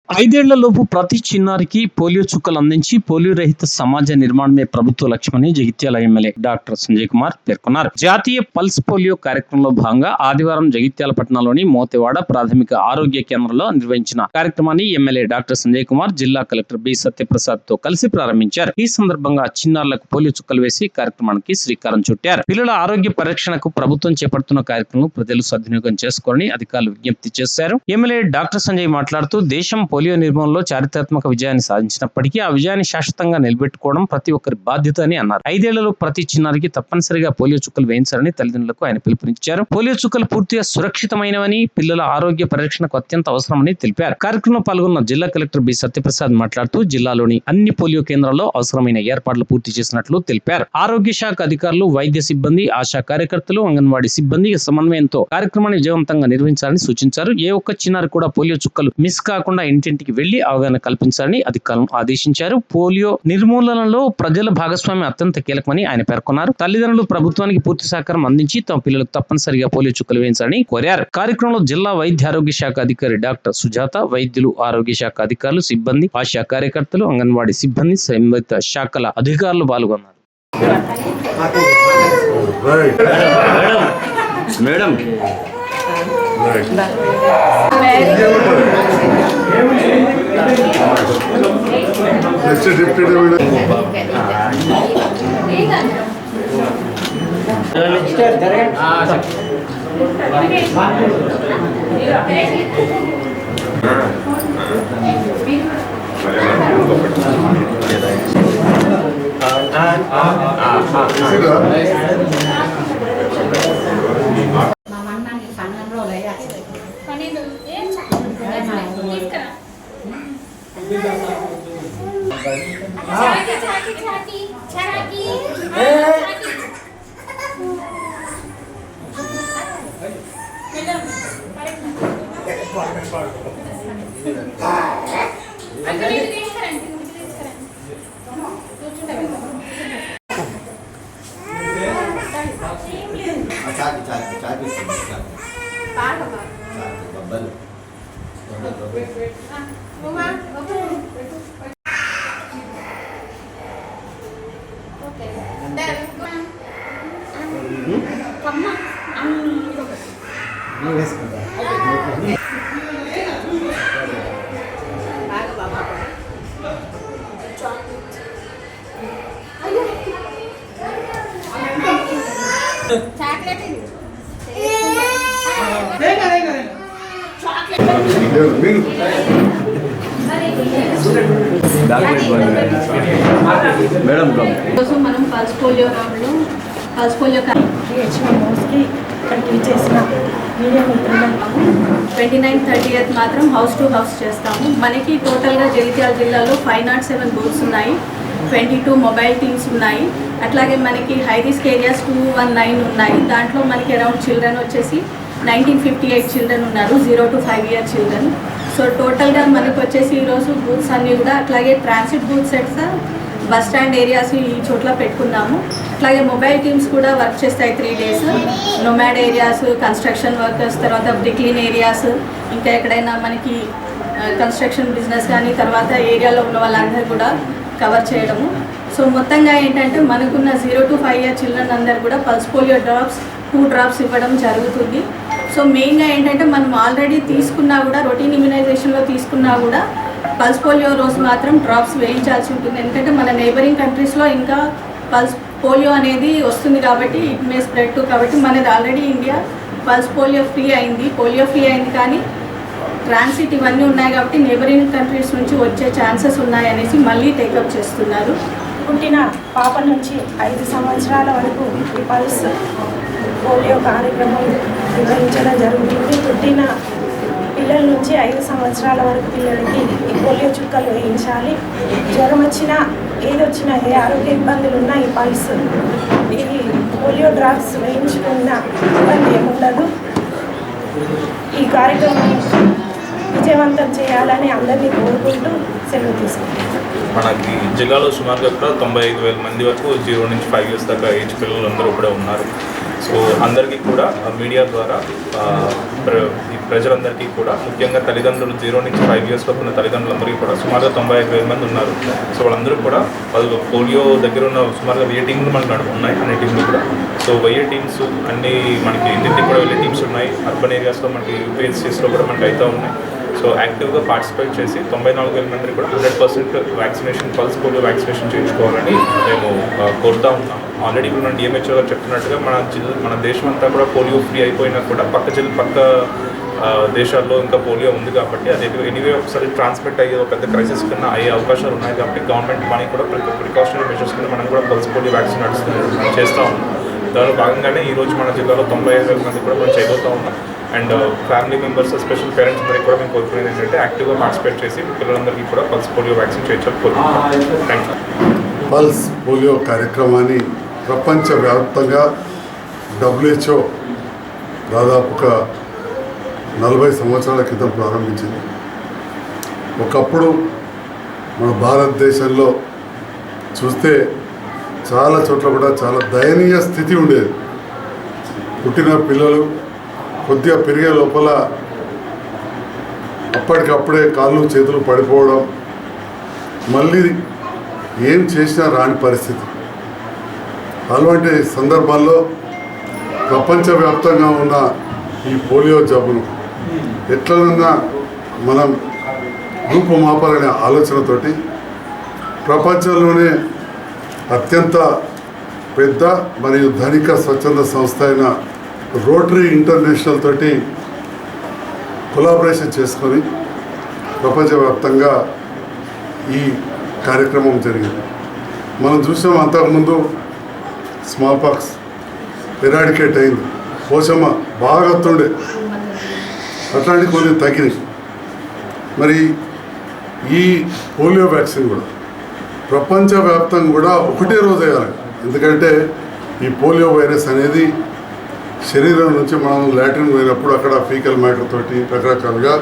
ఐదేళ్లలోపు ప్రతి చిన్నారికి పోలియో చుక్కలు అందించి పోలియో రహిత సమాజ నిర్మాణమే ప్రభుత్వ లక్ష్యమని జగిత్యాల ఎమ్మెల్యే డాక్టర్ సంజయ్ కుమార్ పేర్కొన్నారు. జాతీయ పల్స్ పోలియో కార్యక్రమంలో భాగంగా ఆదివారం జగిత్యాల పట్టణంలోని మోతేవాడ ప్రాథమిక ఆరోగ్య కేంద్రంలో నిర్వహించిన కార్యక్రమాన్ని ఎమ్మెల్యే డాక్టర్ సంజయ్ కుమార్ జిల్లా కలెక్టర్ బి సత్యప్రసాద్ తో కలిసి ప్రారంభించారు. ఈ సందర్భంగా చిన్నారులకు పోలియో చుక్కలు వేసి కార్యక్రమానికి శ్రీకారం చుట్టారు. పిల్లల ఆరోగ్య పరిరక్షణకు ప్రభుత్వం చేపడుతున్న కార్యక్రమం ప్రజలు సద్వినియోగం చేసుకోవాలని అధికారులు విజ్ఞప్తి చేశారు. ఎమ్మెల్యే డాక్టర్ సంజయ్ మాట్లాడుతూ దేశం పోలియో నిర్మూలనలో చారిత్రాత్మక విజయాన్ని సాధించినప్పటికీ ఆ విజయాన్ని శాశ్వతంగా నిలబెట్టుకోవడం ప్రతి ఒక్కరి బాధ్యత అని అన్నారు. 5 ఏళ్లలో ప్రతి చిన్నారికి తప్పనిసరిగా పోలియో చుక్కలు వేయించాలని తల్లిదండ్రులకు ఆయన పిలుపునిచ్చారు. పోలియో చుక్కలు పూర్తిగా సురక్షితమైనవని, పిల్లల ఆరోగ్య పరిరక్షణకు అత్యంత అవసరమని తెలిపారు. కార్యక్రమంలో పాల్గొన్న జిల్లా కలెక్టర్ బి సత్యప్రసాద్ మాట్లాడుతూ జిల్లాలోని అన్ని పోలియో కేంద్రాల్లో అవసరమైన ఏర్పాట్లు పూర్తి చేసినట్లు తెలిపారు. ఆరోగ్య శాఖ అధికారులు, వైద్య సిబ్బంది, ఆశా కార్యకర్తలు, అంగన్వాడీ సిబ్బంది సమన్వయంతో కార్యక్రమాన్ని విజయవంతంగా నిర్వహించాలని సూచించారు. ఏ ఒక్క చిన్నారి కూడా పోలియో చుక్కలు మిస్ కాకుండా ఇంటింటికి వెళ్లి అవగాహన కల్పించాలని అధికారులను ఆదేశించారు. పోలియో నిర్మూలనలో ప్రజల భాగస్వామ్యం అత్యంత కీలకమని ఆయన పేర్కొన్నారు. తల్లిదండ్రులు ప్రభుత్వానికి పూర్తి సహకారం అందించి తమ పిల్లలకు తప్పనిసరిగా పోలియో చుక్కలు వేయించాలని కోరారు. కార్యక్రమంలో జిల్లా వైద్య ఆరోగ్య శాఖ అధికారి డాక్టర్ సుజాత, వైద్యులు, ఆరోగ్య శాఖ అధికారులు, సిబ్బంది, ఆశా కార్యకర్తలు, అంగన్వాడీ సిబ్బంది, సంబంధిత శాఖల అధికారులు పాల్గొన్నారు. మేడం మనం పల్స్ పోలియో రౌండ్లో పల్స్ పోలియో ఇక్కడికి చేసిన మీడియా మిత్రులకు 29, 30th మాత్రం హౌస్ టు హౌస్ చేస్తాము. మనకి టోటల్గా జగిత్యాల జిల్లాలో 507 బూత్స్ ఉన్నాయి, 22 మొబైల్ టీమ్స్ ఉన్నాయి. అట్లాగే మనకి హై రిస్క్ ఏరియాస్ 219 ఉన్నాయి. దాంట్లో మనకి అరౌండ్ చిల్డ్రన్ వచ్చేసి 1958 చిల్డ్రన్ ఉన్నారు, 0 to 5 year చిల్డ్రన్. సో టోటల్గా మనకు వచ్చేసి ఈరోజు బూత్స్ అన్నీ కూడా అట్లాగే transit booth sets, bus stand areas ఈ చోట్ల పెట్టుకున్నాము. అట్లాగే మొబైల్ టీమ్స్ కూడా వర్క్ చేస్తాయి 3 days. Nomad areas, construction workers, తర్వాత బ్రిక్లీన్ ఏరియాస్, ఇంకా ఎక్కడైనా మనకి కన్స్ట్రక్షన్ బిజినెస్ కానీ తర్వాత ఏరియాలో ఉన్న వాళ్ళందరూ కూడా కవర్ చేయడము. సో మొత్తంగా ఏంటంటే మనకున్న 0 to 5 year చిల్డ్రన్ అందరు కూడా పల్స్ పోలియో డ్రాప్స్ 2 drops ఇవ్వడం జరుగుతుంది. సో మెయిన్గా ఏంటంటే మనం ఆల్రెడీ తీసుకున్నా కూడా రొటీన్ ఇమ్యునైజేషన్లో తీసుకున్నా కూడా పల్స్ పోలియో రోజు మాత్రం డ్రాప్స్ వేయించాల్సి ఉంటుంది. ఎందుకంటే మన నైబరింగ్ కంట్రీస్లో ఇంకా పల్స్ పోలియో అనేది వస్తుంది కాబట్టి ఇట్ మే స్ప్రెడ్ టు, కాబట్టి మనది already India pulse polio free అయింది కానీ ట్రాన్సిట్ ఇవన్నీ ఉన్నాయి కాబట్టి నైబరింగ్ కంట్రీస్ నుంచి వచ్చే ఛాన్సెస్ ఉన్నాయనేసి మళ్ళీ టేకప్ చేస్తున్నారు. పుట్టిన పాప నుంచి 5 సంవత్సరాల వరకు ఈ పల్స్ పోలియో కార్యక్రమం నిర్వహించడం జరుగుతుంది. పుట్టిన పిల్లల నుంచి 5 సంవత్సరాల వరకు పిల్లలకి ఈ పోలియో చుక్కలు వేయించాలి. జ్వరం వచ్చినా ఏది వచ్చినా ఏ ఆరోగ్య ఇబ్బందులు ఉన్నా ఈ పల్స్ ఇది పోలియో డ్రాప్స్ వేయించుకున్న ఇబ్బంది ఏముండదు. ఈ కార్యక్రమం విజయవంతం చేయాలని అందరినీ కోరుకుంటూ సెలవు తీసుకుంటాం. మనకి జిల్లాలో సుమారుగా కూడా 95,000 మంది వరకు 0 నుంచి 5 years దాకా ఏజ్ పిల్లలు అందరూ కూడా ఉన్నారు. సో అందరికీ కూడా మీడియా ద్వారా ప్రజలందరికీ కూడా ముఖ్యంగా తల్లిదండ్రులు 0 నుంచి 5 years వరకు ఉన్న తల్లిదండ్రులందరికీ కూడా సుమారుగా 95,000 మంది ఉన్నారు. సో వాళ్ళందరూ కూడా వాళ్ళు పోలియో దగ్గర ఉన్న సుమారుగా 1000 టీంలు మనకు ఉన్నాయి, అన్ని టీంలు కూడా. సో 1000 టీమ్స్ అన్నీ మనకి ఇంటింటికి కూడా వెళ్ళే టీమ్స్ ఉన్నాయి. అర్బన్ ఏరియాస్లో మనకి యూపీఎస్సీస్లో కూడా మనకి అవుతూ ఉన్నాయి. సో యాక్టివ్గా పార్టిసిపేట్ చేసి 94,000 మంది కూడా 100% వ్యాక్సినేషన్, పల్స్ పోలియో వ్యాక్సినేషన్ చేయించుకోవాలని మేము కోరుతూ ఉన్నాం. ఆల్రెడీ ఇప్పుడు మన డిఎంహెచ్ఓ గారు చెప్తున్నట్టుగా మన దేశం అంతా కూడా పోలియో ఫ్రీ అయిపోయినా కూడా పక్క దేశాల్లో ఇంకా పోలియో ఉంది కాబట్టి అది ఎనీవే ఒకసారి ట్రాన్స్మిట్ అయ్యే పెద్ద క్రైసిస్ కన్నా అయ్యే అవకాశాలు ఉన్నాయి కాబట్టి గవర్నమెంట్ మనకి కూడా ప్రికాషనరీ మెజర్స్ కింద మనం కూడా పల్స్ పోలియో వ్యాక్సిన్ చేస్తూ ఉన్నాం. దానిలో భాగంగానే ఈరోజు మన జిల్లాలో 95,000 మంది కూడా మనం చేయబోతూ ఉన్నాం. And family members, special parents అందరికీ కూడా మేము కోరుకునేది ఏంటంటే యాక్టివ్గా పార్టిసిపేట్ చేసి పిల్లలందరికీ కూడా పల్స్ పోలియో వ్యాక్సిన్ చేయించాలని కోరుకుంటున్నాం. Thank you. పల్స్ పోలియో కార్యక్రమాన్ని ప్రపంచవ్యాప్తంగా WHO దాదాపుగా 40 సంవత్సరాల క్రితం ప్రారంభించింది. ఒకప్పుడు మన భారతదేశంలో చూస్తే చాలా చోట్ల కూడా చాలా దయనీయ స్థితి ఉండేది. పుట్టిన పిల్లలు కొద్దిగా పెరిగే లోపల అప్పటికప్పుడే కాళ్ళు చేతులు పడిపోవడం, మళ్ళీ ఏం చేసినా రాని పరిస్థితి. అలాంటి సందర్భాల్లో ప్రపంచవ్యాప్తంగా ఉన్న ఈ పోలియో జబ్బును ఎట్లనన్నా మనం రూపుమాపాలనే ఆలోచనతోటి ప్రపంచంలోనే అత్యంత పెద్ద మరియు ధనిక స్వచ్ఛంద సంస్థ అయిన రోటరీ ఇంటర్నేషనల్ తోటి కొలాబరేషన్ చేసుకొని ప్రపంచవ్యాప్తంగా ఈ కార్యక్రమం జరిగింది. మనం చూసాం అంతకుముందు స్మాల్ పాక్స్ ఎరాడికేట్ అయింది, పోషమ్మ బాగా వస్తుండే, అట్లాంటివి కొన్ని తగ్గినాయి. మరి ఈ పోలియో వ్యాక్సిన్ కూడా ప్రపంచవ్యాప్తంగా కూడా ఒకటే రోజు వేయాలి. ఎందుకంటే ఈ పోలియో వైరస్ అనేది శరీరం నుంచి మనం లాట్రిన్ పోయినప్పుడు అక్కడ ఫీకల్ మ్యాటర్ తోటి రకరకాలుగా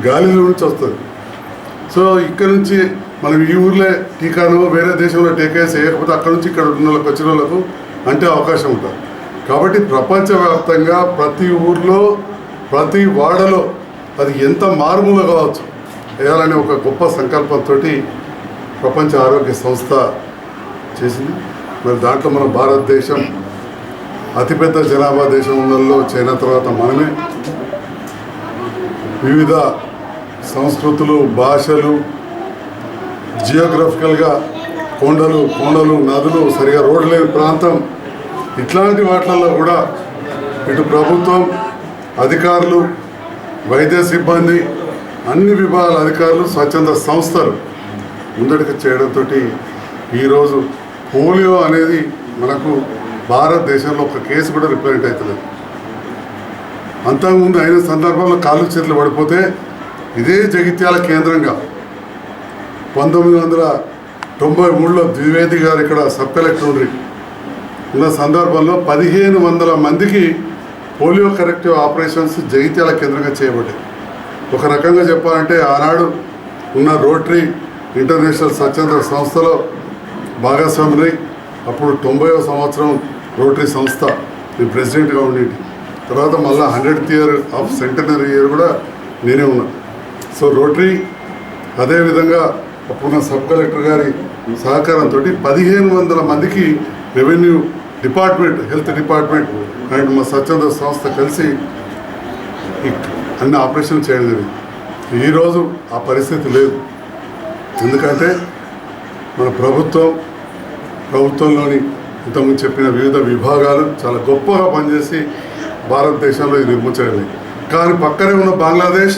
గాలిలో నుంచి వస్తుంది. సో ఇక్కడ నుంచి మనం ఈ ఊర్లో టీకాను వేరే దేశంలో టీకా వేయకపోతే అక్కడ నుంచి ఇక్కడ ఉన్న వాళ్ళకి వచ్చిన వాళ్ళకు అంటే అవకాశం ఉంటుంది. కాబట్టి ప్రపంచవ్యాప్తంగా ప్రతి ఊర్లో ప్రతి వాడలో అది ఎంత మారుమూల కావచ్చు వేయాలనే ఒక గొప్ప సంకల్పంతో ప్రపంచ ఆరోగ్య సంస్థ చేసింది. మరి దాంట్లో మన భారతదేశం అతిపెద్ద జనాభా దేశం ఉన్నల్లో చైనా తర్వాత మనమే. వివిధ సంస్కృతులు, భాషలు, జియోగ్రఫికల్గా కొండలు నదులు, సరిగా రోడ్లు లేని ప్రాంతం, ఇట్లాంటి వాటిల్లో కూడా ఇటు ప్రభుత్వం, అధికారులు, వైద్య సిబ్బంది, అన్ని విభాగాల అధికారులు, స్వచ్ఛంద సంస్థలు ముందడికి చేయడంతో ఈరోజు పోలియో అనేది మనకు భారతదేశంలో ఒక కేసు కూడా రిప్రజెంట్ అవుతుంది. అంతకుముందు అయిన సందర్భంలో కాళ్ళు చేతులు పడిపోతే ఇదే జగిత్యాల కేంద్రంగా 1993లో ద్వివేది గారు ఇక్కడ సబ్ కలెక్టర్ ఉన్న సందర్భంలో 1500 మందికి పోలియో కరెక్టివ్ ఆపరేషన్స్ జగిత్యాల కేంద్రంగా చేయబడ్డాయి. ఒక రకంగా చెప్పాలంటే ఆనాడు ఉన్న రోటరీ ఇంటర్నేషనల్ స్వచ్ఛంద సంస్థలో భాగస్వామి. అప్పుడు 90వ సంవత్సరం రోటరీ సంస్థ నేను ప్రెసిడెంట్గా ఉండేది. తర్వాత మళ్ళీ 100th year of centenary year కూడా నేనే ఉన్నాను. సో రోటరీ అదేవిధంగా అప్పుడున్న సబ్ కలెక్టర్ గారి సహకారంతో 1500 మందికి revenue department, health department and మా స్వచ్ఛంద సంస్థ కలిసి అన్ని ఆపరేషన్లు చేయడం జరిగింది. ఈరోజు ఆ పరిస్థితి లేదు. ఎందుకంటే మన ప్రభుత్వంలోని ఇంతకుముందు చెప్పిన వివిధ విభాగాలు చాలా గొప్పగా పనిచేసి భారతదేశంలో ఇది నిర్మించగలిగాయి. కానీ పక్కనే ఉన్న బంగ్లాదేశ్,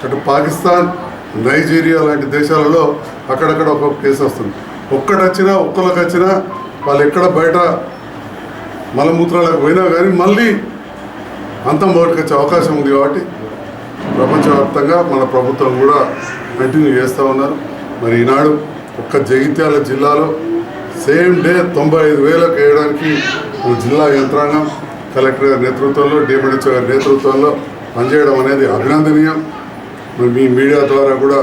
అటు పాకిస్తాన్, నైజీరియా లాంటి దేశాలలో అక్కడక్కడ ఒక్కొక్క కేసు వస్తుంది. ఒక్కరికి వచ్చినా వాళ్ళు ఎక్కడ బయట మలమూత్రాలకు పోయినా కానీ మళ్ళీ అంత మొదటికి వచ్చే అవకాశం ఉంది. కాబట్టి ప్రపంచవ్యాప్తంగా మన ప్రభుత్వం కూడా కంటిన్యూ చేస్తూ ఉన్నారు. మరి ఈనాడు ఒక్క జగిత్యాల జిల్లాలో సేమ్ డే 95,000 వేయడానికి జిల్లా యంత్రాంగం కలెక్టర్ గారి నేతృత్వంలో, డిఎంహెచ్ఓ గారి నేతృత్వంలో పనిచేయడం అనేది అభినందనీయం. మీ మీడియా ద్వారా కూడా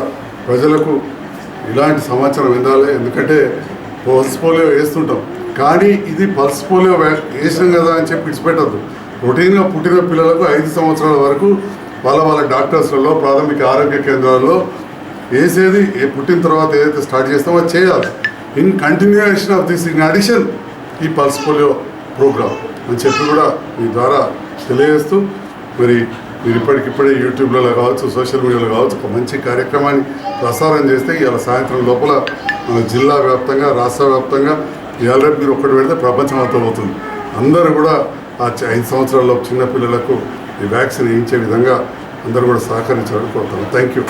ప్రజలకు ఇలాంటి సమాచారం అందాలి. ఎందుకంటే పల్స్ పోలియో వేస్తుంటాం. కానీ ఇది పల్స్ పోలియో వేసాం కదా అని చెప్పి విడిచిపెట్టద్దు. రొటీన్గా పుట్టిన పిల్లలకు 5 సంవత్సరాల వరకు వాళ్ళ డాక్టర్స్లలో ప్రాథమిక ఆరోగ్య కేంద్రాల్లో వేసేది పుట్టిన తర్వాత ఏదైతే స్టార్ట్ చేస్తామో అది చేయాలి. In continuation of this, in addition ఈ పల్స్ పోలియో ప్రోగ్రామ్ అని చెప్పి కూడా మీ ద్వారా తెలియజేస్తూ, మరి మీరు ఇప్పటికిప్పుడే యూట్యూబ్లలో కావచ్చు, సోషల్ మీడియాలో కావచ్చు, ఒక మంచి కార్యక్రమాన్ని ప్రసారం చేస్తే ఇవాళ సాయంత్రం లోపల మన జిల్లా వ్యాప్తంగా, రాష్ట్ర వ్యాప్తంగా ఇవాళ రేపు మీరు ఒక్కటి పెడితే ప్రపంచం అంతా అవుతుంది. అందరూ కూడా ఆ 5 సంవత్సరాల్లో చిన్నపిల్లలకు ఈ వ్యాక్సిన్ వేయించే విధంగా అందరూ కూడా సహకరించాలని కోరుతాను. Thank you.